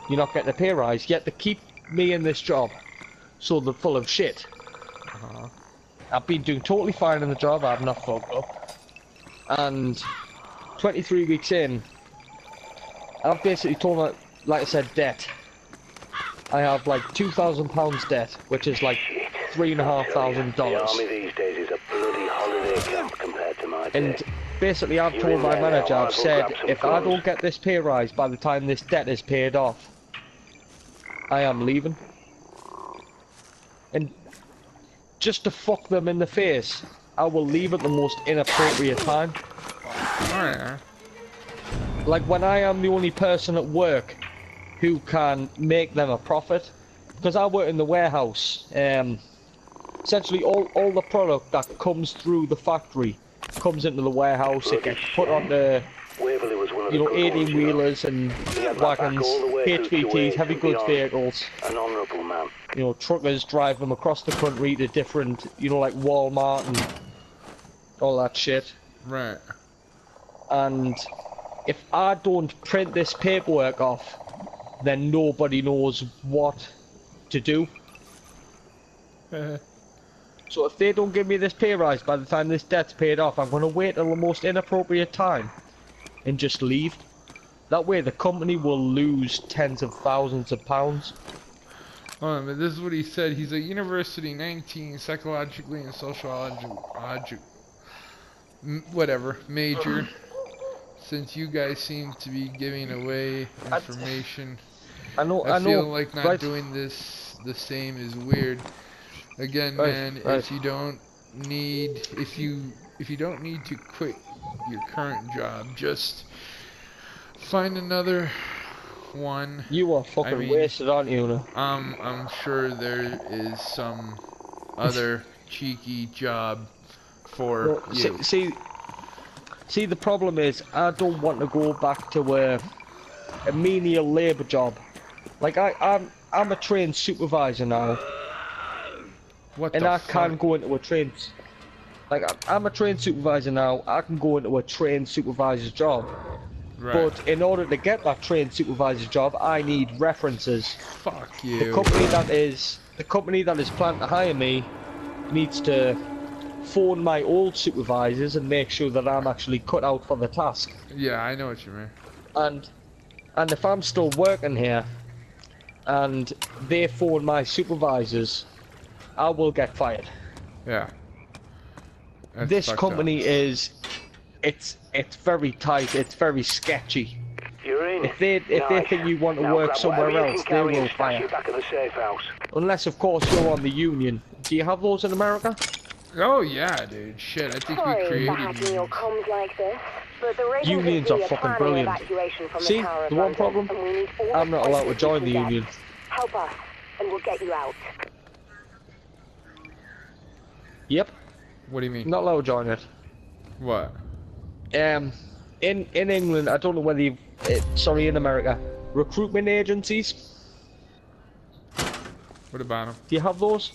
you're not getting a pay rise, yet they keep me in this job. So they're full of shit. I've been doing totally fine in the job, I've not fucked up. And 23 weeks in, I've basically told them, like I said, debt. I have like £2,000 debt, which is like $3,500. The army these days is a bloody holiday camp compared to my day. And basically I've told my manager, I've said, if I don't get this pay rise by the time this debt is paid off, I am leaving. And just to fuck them in the face, I will leave at the most inappropriate time. Alright. Like when I am the only person at work who can make them a profit, because I work in the warehouse. Essentially all the product that comes through the factory comes into the warehouse. It gets put on the, you know, 18-wheelers and wagons, HVTs, heavy goods vehicles. An honourable man. You know, truckers drive them across the country to different, you know, like Walmart and all that shit. Right. And if I don't print this paperwork off, then nobody knows what to do. So if they don't give me this pay rise by the time this debt's paid off, I'm going to wait till the most inappropriate time and just leave. That way the company will lose tens of thousands of pounds. Oh, but this is what he said. He's a university 19, psychologically and sociological, whatever, major. Since you guys seem to be giving away information, I feel like not doing this the same is weird. Again, man, if you don't need to quit your current job, just find another one. You are fucking wasted, aren't you? I'm sure there is some other cheeky job for you. See, the problem is, I don't want to go back to a menial labour job. Like I'm a trained supervisor now. I can go into a trained. Like I'm a trained supervisor now. I can go into a trained supervisor's job. Right. But in order to get that trained supervisor job, I need references. Fuck you. The company that is planning to hire me needs to phone my old supervisors and make sure that I'm actually cut out for the task. Yeah, I know what you mean. And if I'm still working here, and they phone my supervisors, I will get fired. Yeah. This company is, it's very tight. It's very sketchy. You're in. If they think you want to work somewhere else, they will fire you. Back in the safe house. Unless, of course, you're on the union. Do you have those in America? Oh yeah, dude. Shit, I think we created unions. Unions are fucking brilliant. See, the one problem? I'm not allowed to join the union. Help us, and we'll get you out. Yep. What do you mean? Not allowed to join it. What? In England, I don't know whether you, sorry, in America, recruitment agencies. What about them? Do you have those?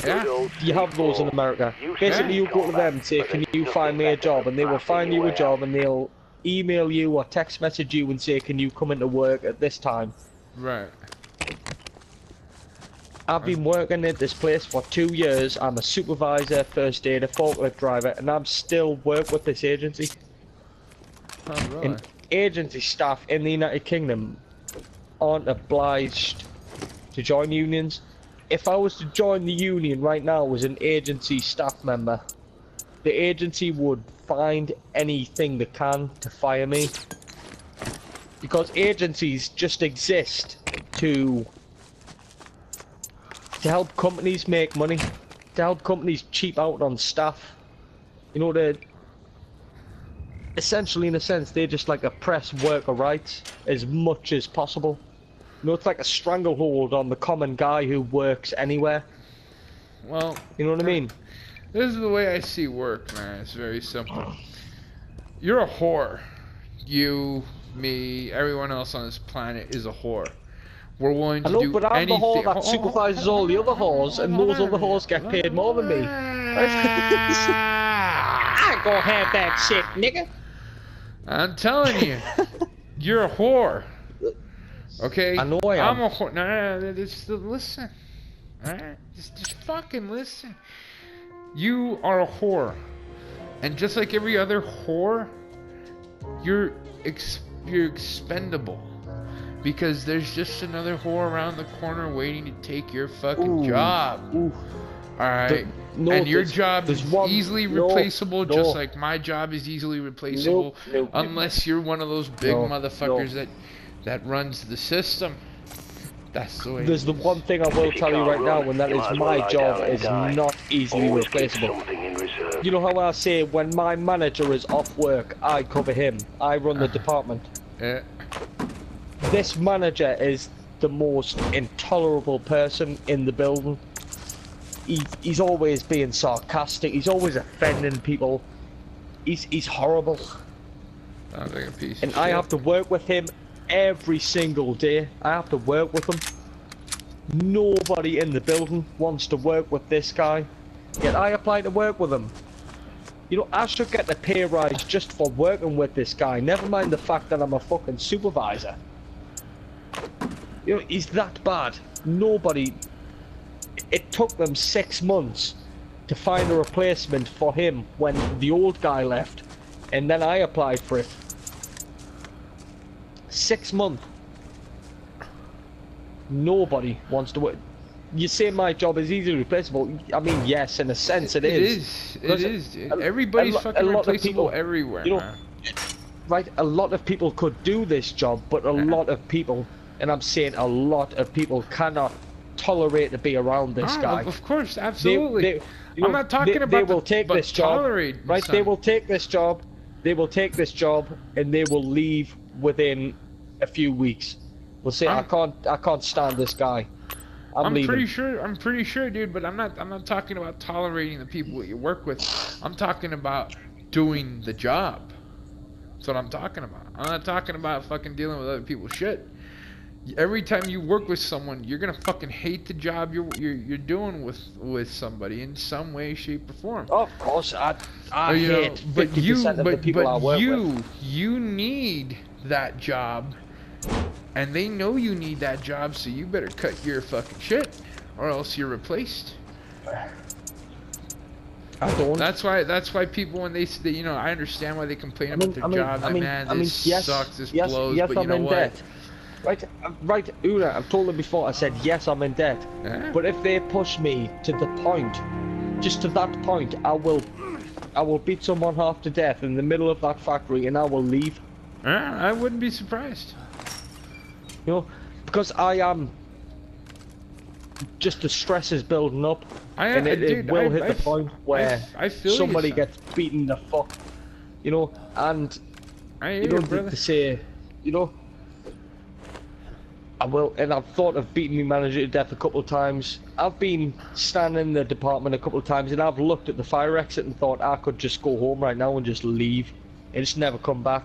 Yeah. Do you have those in America? Basically, you go to them and say, can you find me a job? And they will find you a job and they'll email you or text message you and say, can you come into work at this time? Right. I've been working at this place for 2 years. I'm a supervisor, first aider, forklift driver, and I'm still work with this agency. Oh, really? And agency staff in the United Kingdom aren't obliged to join unions. If I was to join the union right now as an agency staff member, the agency would find anything they can to fire me. Because agencies just exist to help companies make money, to help companies cheap out on staff. You know, to essentially, in a sense, they just like oppress worker rights as much as possible. You know, it's like a stranglehold on the common guy who works anywhere. Well, you know what I mean? This is the way I see work, man. It's very simple. You're a whore. You, me, everyone else on this planet is a whore. We're willing to do anything. But I'm the whore that supervises all the other whores, and those other whores get paid more than me. I go have that shit, nigga. I'm telling you, you're a whore. Okay? I know I am. I'm a whore. No, just listen. Alright? Just fucking listen. You are a whore. And just like every other whore, you're expendable. Because there's just another whore around the corner waiting to take your fucking job. Alright? And your job is easily replaceable, just like my job is easily replaceable. Unless you're one of those big motherfuckers that runs the system. That's the way. There's the one thing I will tell you right now, and that is my job is not easily replaceable. You know how I say when my manager is off work, I cover him. I run the department. Yeah. This manager is the most intolerable person in the building. He's always being sarcastic. He's always offending people. He's horrible. Sounds like a piece of and shit. I have to work with him every single day. I have to work with him. Nobody in the building wants to work with this guy, yet I apply to work with him. You know, I should get the pay rise just for working with this guy, never mind the fact that I'm a fucking supervisor. You know, he's that bad. Nobody... It took them 6 months to find a replacement for him when the old guy left, and then I applied for it. 6 months. Nobody wants to work. You say my job is easily replaceable. I mean, yes, in a sense it is. It is. Everybody's fucking replaceable everywhere, you know, man. Right, a lot of people could do this job, but a lot of people, and I'm saying a lot of people, cannot tolerate to be around this guy. Of course, absolutely. I'm not talking about they will take this job, right? Son. They will take this job, and they will leave within a few weeks. We'll say, I can't stand this guy. I'm leaving. I'm pretty sure, dude. But I'm not talking about tolerating the people that you work with. I'm talking about doing the job. That's what I'm talking about. I'm not talking about fucking dealing with other people's shit. Every time you work with someone, you're gonna fucking hate the job you're doing with somebody in some way, shape, or form. Of course, I hate 50% of the people I work with. You need that job, and they know you need that job, so you better cut your fucking shit, or else you're replaced. I don't. That's why people, when they you know, I understand why they complain about their job. This sucks, this blows, but you know what? Debt. Right, Una, I've told them before, I said, yes, I'm in debt. Yeah. But if they push me to the point, just to that point, I will beat someone half to death in the middle of that factory and I will leave. I wouldn't be surprised. You know, because I am, just the stress is building up. It will hit the point where somebody gets beaten the fuck. You know, and you don't have to say, you know, I will, and I've thought of beating my manager to death a couple of times. I've been standing in the department a couple of times and I've looked at the fire exit and thought I could just go home right now and just leave and just never come back.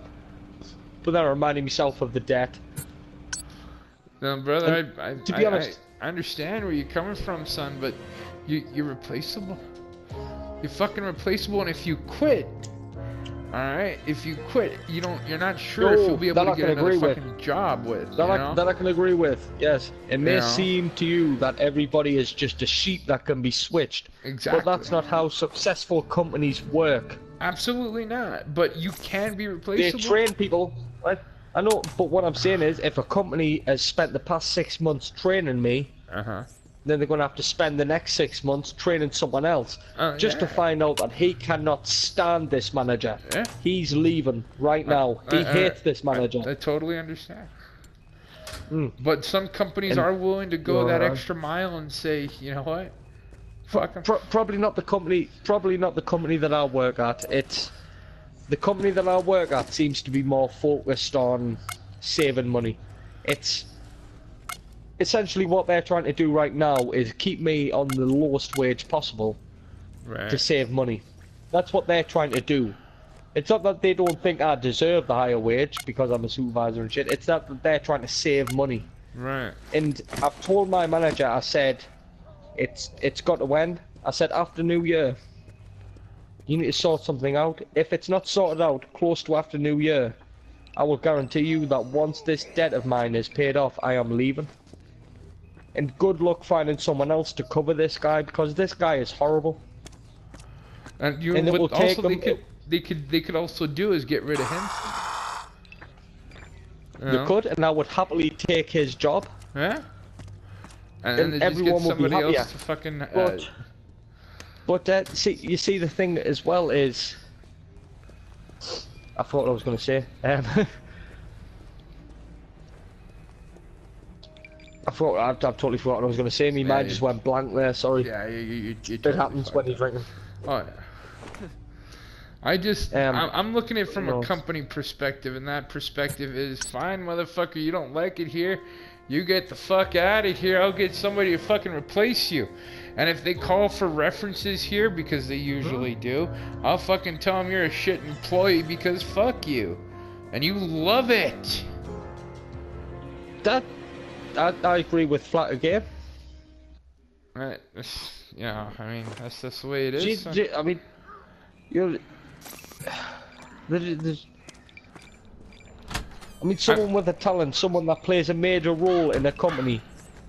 But then I reminded myself of the debt. No, brother, to be honest, I understand where you're coming from, son, but you're replaceable. You're fucking replaceable, and if you quit, alright, if you quit, you're not sure if you'll be able to get another fucking job with. That I can agree with, yes. It may seem to you that everybody is just a sheep that can be switched. Exactly. But that's not how successful companies work. Absolutely not. But you can be replaceable. They train people, right? I know, but what I'm saying is, if a company has spent the past 6 months training me, then they're going to have to spend the next 6 months training someone else, just to find out that he cannot stand this manager. He's leaving right now. He hates this manager. I totally understand. But some companies are willing to go that extra mile and say, you know what? Fuck 'em. Probably not the company. Probably not the company that I work at. It's the company that I work at seems to be more focused on saving money. It's essentially what they're trying to do right now is keep me on the lowest wage possible to save money. That's what they're trying to do. It's not that they don't think I deserve the higher wage because I'm a supervisor and shit. It's that they're trying to save money. Right. And I've told my manager, I said, it's got to end. I said, after New Year, you need to sort something out. If it's not sorted out close to after New Year, I will guarantee you that once this debt of mine is paid off, I am leaving. And good luck finding someone else to cover this guy, because this guy is horrible. And it will take them. They could also do is get rid of him. They could, and I would happily take his job. Yeah. And then everyone just get will be somebody happier. else to fucking. But you see the thing as well is, I thought I was going to say. I've totally forgot what I was going to say. My mind just went blank there. Sorry. Yeah, you it happens when you're drinking. Oh yeah. I'm looking at it from a company perspective, and that perspective is fine, motherfucker. You don't like it here, you get the fuck out of here. I'll get somebody to fucking replace you. And if they call for references here, because they usually do, I'll fucking tell them you're a shit employee because fuck you. And you love it. I agree with flat again. Right. Yeah, I mean, that's the way it is. I mean, someone with a talent, someone that plays a major role in a company,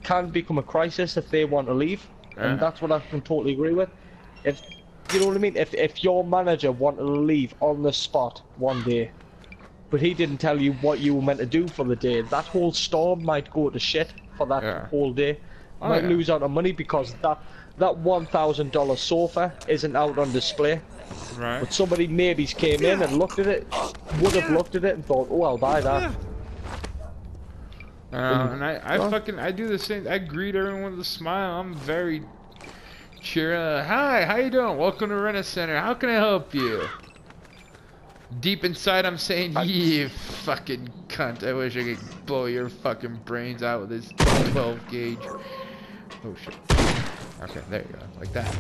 can become a crisis if they want to leave. And that's what I can totally agree with. If you know what I mean, if your manager wanted to leave on the spot one day, but he didn't tell you what you were meant to do for the day. That whole store might go to shit for that whole day. Might lose out on money because that $1,000 sofa isn't out on display. Right. But somebody maybe came in and looked at it, would have looked at it and thought, oh, I'll buy that. And I do the same. I greet everyone with a smile. I'm very cheery. Hi, how you doing? Welcome to Rent Center. How can I help you? Deep inside, I'm saying, you fucking cunt. I wish I could blow your fucking brains out with this 12 gauge. Oh shit. Okay, there you go. Like that.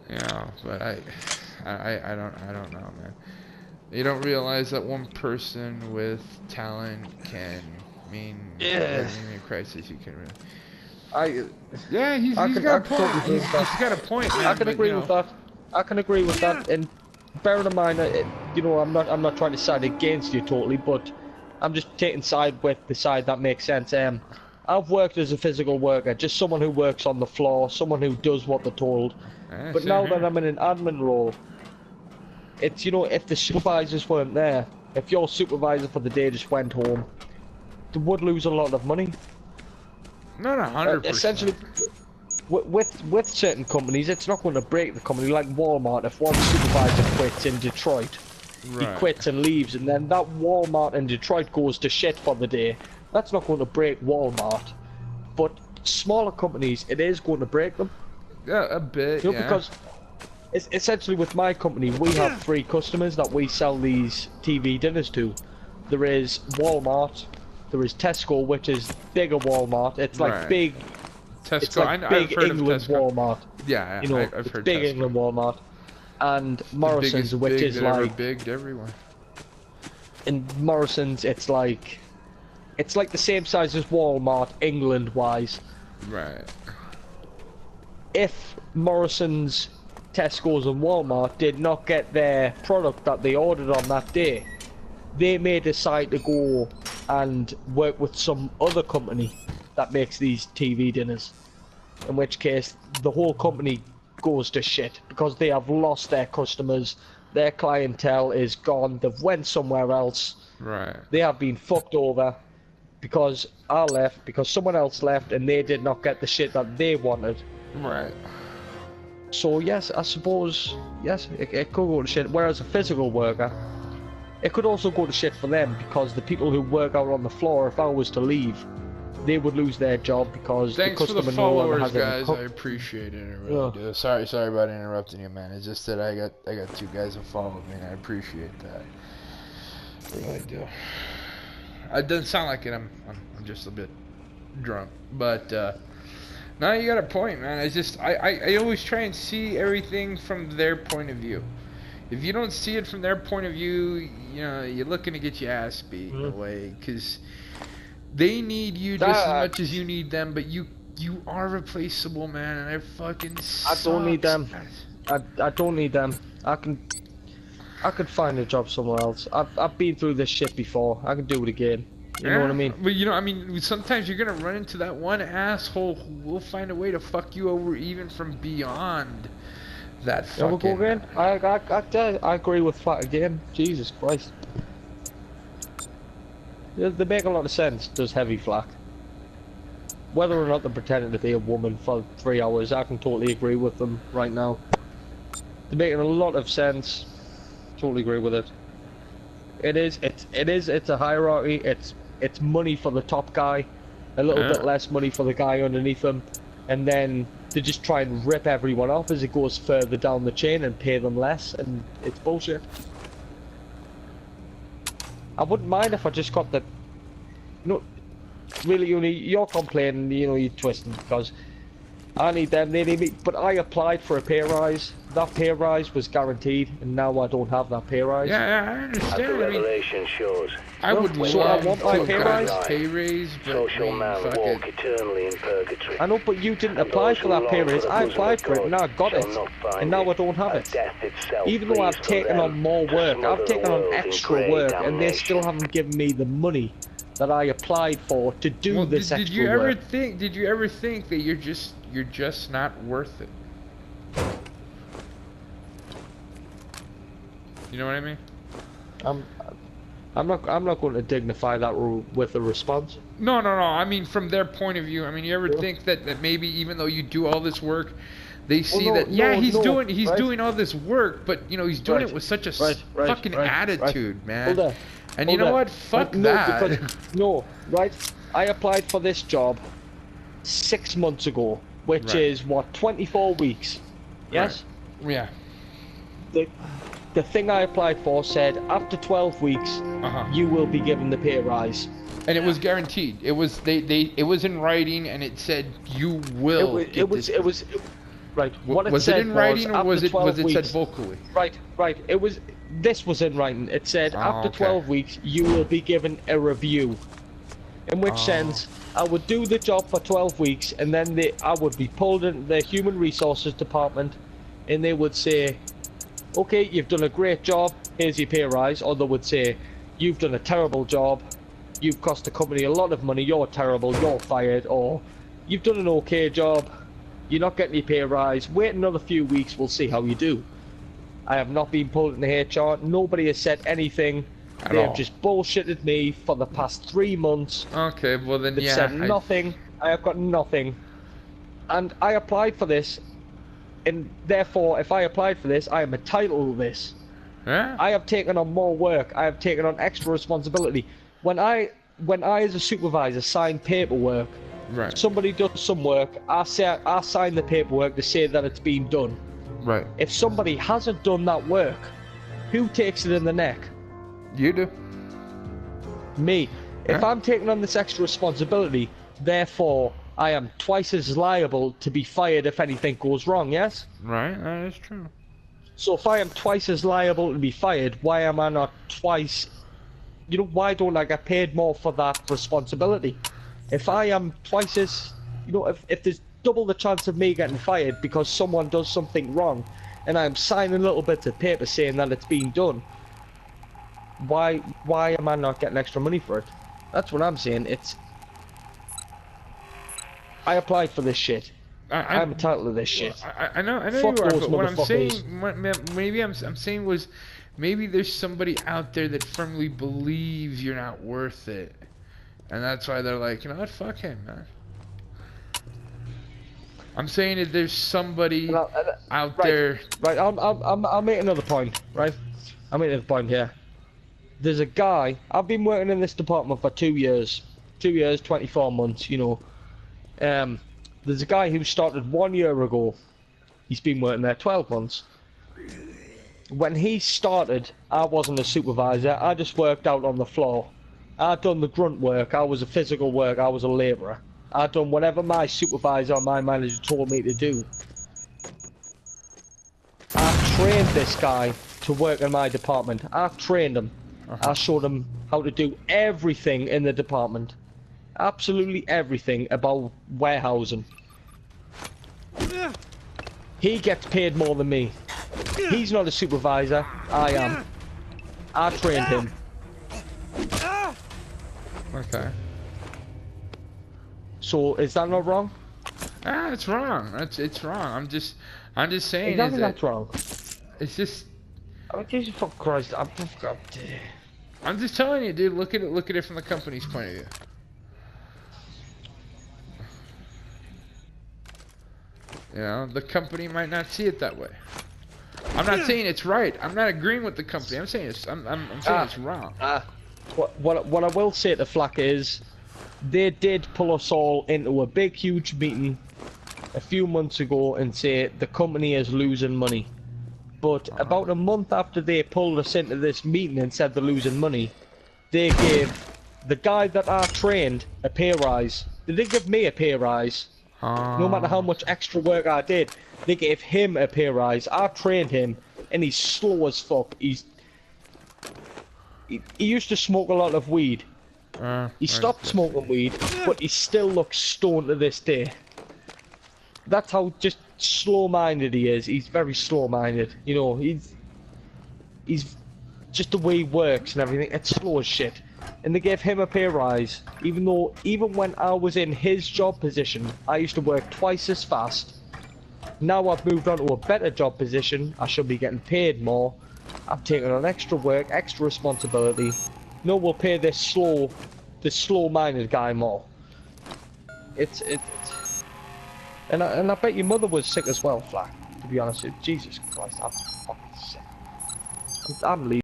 Yeah, but I don't know, man. You don't realize that one person with talent can mean a crisis. You can really. He's got a point. He's got a point, man. I can agree with that. I can agree with that. And bearing in mind, you know, I'm not trying to side against you totally, but I'm just taking side with the side that makes sense. I've worked as a physical worker, just someone who works on the floor, someone who does what they're told. But now that I'm in an admin role, it's, you know, if the supervisors weren't there, if your supervisor for the day just went home, they would lose a lot of money. Not 100%. Essentially, with certain companies, it's not going to break the company. Like Walmart, if one supervisor quits in Detroit, he quits and leaves, and then that Walmart in Detroit goes to shit for the day, that's not going to break Walmart. But smaller companies, it is going to break them. Yeah, a bit, you know, because essentially with my company, we have 3 customers that we sell these TV dinners to. There is Walmart, there is Tesco, which is bigger Walmart. It's like big... Tesco, it's like big England Walmart. Yeah, you know, I've it's heard big Tesco. England Walmart. And Morrison's, which is like... bigged everyone. In Morrison's, it's like the same size as Walmart, England-wise. Right. If Morrison's, Tesco's and Walmart did not get their product that they ordered on that day, they may decide to go and work with some other company that makes these TV dinners. In which case, the whole company goes to shit because they have lost their customers, their clientele is gone, they've went somewhere else. Right. They have been fucked over because I left, because someone else left and they did not get the shit that they wanted. Right. So yes, I suppose, yes, it could go to shit. Whereas a physical worker, it could also go to shit for them because the people who work out on the floor, if I was to leave, they would lose their job because the customer for the no longer has guys. I appreciate it. I really do. Sorry about interrupting you, man. It's just that I got 2 guys who follow me, and I appreciate that. I really do. It doesn't sound like it. I'm just a bit drunk, but no, you got a point, man. It's just I always try and see everything from their point of view. If you don't see it from their point of view, you know, you're looking to get your ass beat in a way, because they need you just as much as you need them, but you are replaceable, man, and I fucking sucks. I don't need them. I don't need them. I could find a job somewhere else. I've been through this shit before. I can do it again. You know what I mean? But you know, I mean, sometimes you're gonna run into that one asshole who will find a way to fuck you over even from beyond that fucking... we'll go again? I agree with that again. Jesus Christ. They make a lot of sense, does Heavy Flak. Whether or not they're pretending to be a woman for 3 hours, I can totally agree with them right now. They're making a lot of sense. Totally agree with it. It's a hierarchy. It's money for the top guy, a little bit less money for the guy underneath him, and then they just try and rip everyone off as it goes further down the chain and pay them less, and it's bullshit. I wouldn't mind if I just got the, you know, really you're complaining, you know, you're twisting because I need them, they need me, but I applied for a pay rise. That pay rise was guaranteed, and now I don't have that pay rise. Yeah, I understand. As the revelation shows, I would so I want my pay rise. Pay raise, but social man walk eternally in purgatory. I know, but you didn't apply for that pay raise. I applied for it, and I got it, and now I don't have it. Even though I've taken on more work, I've taken on extra work, and they still haven't given me the money that I applied for to do this extra work. Did you ever think that you're just not worth it? You know what I mean? I'm not going to dignify that with a response. No. I mean, from their point of view. I mean, you ever think that maybe even though you do all this work, they see he's doing all this work, but you know he's doing it with such a fucking attitude, man. And you know what? Fuck that. I applied for this job 6 months ago, which is what, 24 weeks. Yes. Yeah. The thing I applied for said after 12 weeks, you will be given the pay rise. And it was guaranteed. It was it was in writing, and it said you will. What it was it in writing, or was it said vocally? Right. This was in writing. It said after 12 weeks, you will be given a review. In which sense, I would do the job for 12 weeks, and then I would be pulled into the human resources department, and they would say, okay, you've done a great job, here's your pay rise. Or they would say, you've done a terrible job, you've cost the company a lot of money, you're terrible, you're fired. Or you've done an okay job, you're not getting your pay rise, wait another few weeks, we'll see how you do. I have not been pulled into HR, nobody has said anything. They have just bullshitted me for the past 3 months. Okay, well then They've said nothing, I have got nothing. And I applied for this, and therefore, if I applied for this, I am entitled to this. Yeah. I have taken on more work. I have taken on extra responsibility. When I as a supervisor sign paperwork, somebody does some work, I sign the paperwork to say that it's been done. Right. If somebody hasn't done that work, who takes it in the neck? You do. Me. If I'm taking on this extra responsibility, therefore I am twice as liable to be fired if anything goes wrong, yes? Right, that is true. So if I am twice as liable to be fired, why am I not twice... You know, why don't I get paid more for that responsibility? If I am twice as... You know, if there's double the chance of me getting fired because someone does something wrong, and I'm signing little bits of paper saying that it's been done, why am I not getting extra money for it? That's what I'm saying. I applied for this shit. I'm entitled to this shit. I know you are, but what I'm saying, maybe I'm saying was, maybe there's somebody out there that firmly believes you're not worth it, and that's why they're like, you know what, fuck him, man. I'm saying that there's somebody out there. Right, I'll make another point. Right, I'll make another point here. There's a guy. I've been working in this department for 2 years. 2 years, 24 months. You know. There's a guy who started 1 year ago. He's been working there 12 months. When he started, I wasn't a supervisor. I just worked out on the floor. I'd done the grunt work. I was a physical work. I was a labourer. I'd done whatever my supervisor or my manager told me to do. I trained this guy to work in my department. I trained him. I showed him how to do everything in the department. Absolutely everything about warehousing. He gets paid more than me. He's not a supervisor. I am. I trained him. Okay. So is that not wrong? Ah, it's wrong. It's wrong. I'm just saying. Exactly, that's wrong. It's just. Oh Jesus fuck Christ! I'm just telling you, dude. Look at it from the company's point of view. You know, the company might not see it that way. I'm not saying it's right. I'm not agreeing with the company. I'm saying it's it's wrong. What I will say to Flack is, they did pull us all into a big huge meeting a few months ago and say the company is losing money. But about a month after they pulled us into this meeting and said they're losing money, they gave the guy that I trained a pay rise. They didn't give me a pay rise. No matter how much extra work I did, they gave him a pay rise. I trained him, and he's slow as fuck. He used to smoke a lot of weed. He stopped smoking weed, but he still looks stoned to this day. That's how just slow-minded he is. He's very slow-minded. You know, he's just the way he works and everything. It's slow as shit. And they gave him a pay rise, even when I was in his job position, I used to work twice as fast. Now I've moved on to a better job position, I should be getting paid more, I'm taking on extra work, extra responsibility. No, we'll pay this slow-minded guy more. And I bet your mother was sick as well, Flack. To be honest, Jesus Christ, I'm fucking sick. I'm leaving.